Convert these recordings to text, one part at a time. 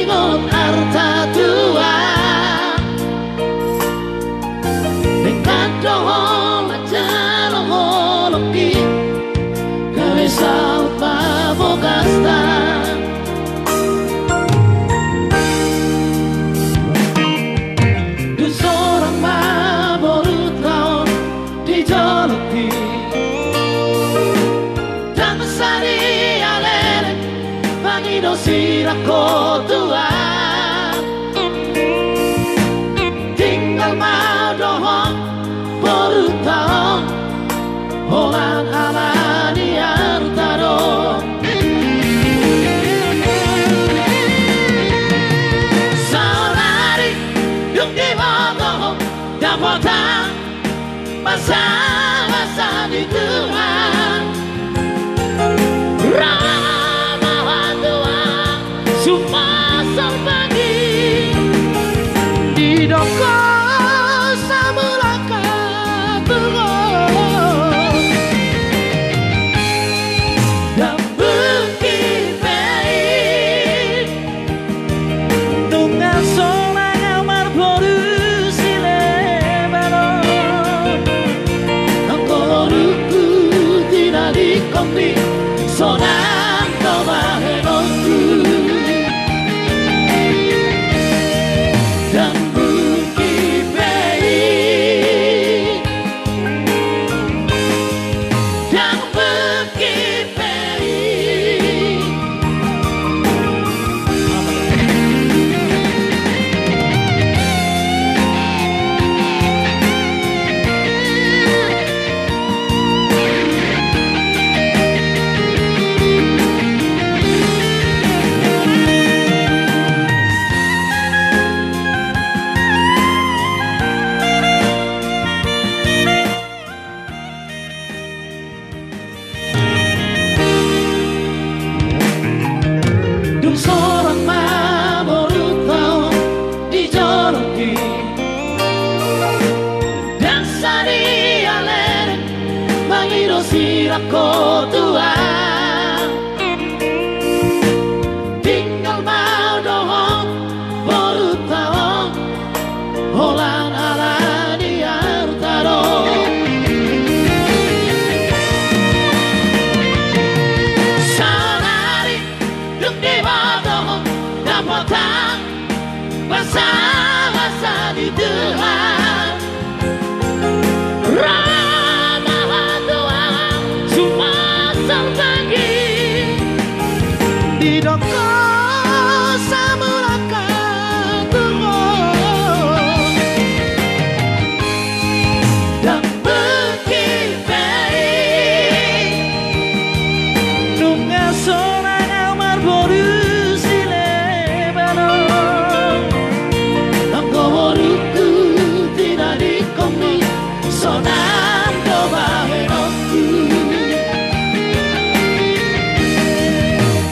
ingon harta tua dengan dohong acara holoki gawe saut pabokastan du seorang baru tahun dijoloki dan mesari alele pangido sirako tua tinggal madohong baru tahun holan alani artado saudari yung di mo dapat masa-masa di Tuhan ramahan Tuhan sumasang pagi di doko samulaka turun dan bukit baik tunggal solang amar boru silebano angkoruku tidak dikompli sonang tobahenonku dan bukit baik dan bukit baik dung seorang baru tahun dijoloki dan sari alere mangido sirako tua tinggal mau dohong baru tahun holan ala di artado saudari yung di mo dapat masa-masa di Tuhan ramahan Tuhan sumasang pagi di doko samulaka turun dan bukit baik nunga sonang amar boru silebano angkoruku tidak dikompli sonang tobahenonku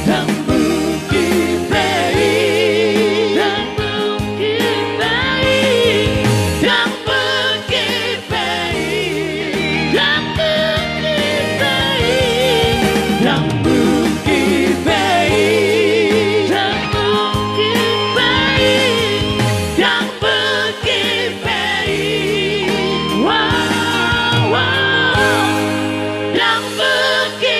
dan bukit baik dan bukit baik dan bukit baik dan bukit baik dan bukit baik dan bukit baik dan bukit baik wow wow yang bukit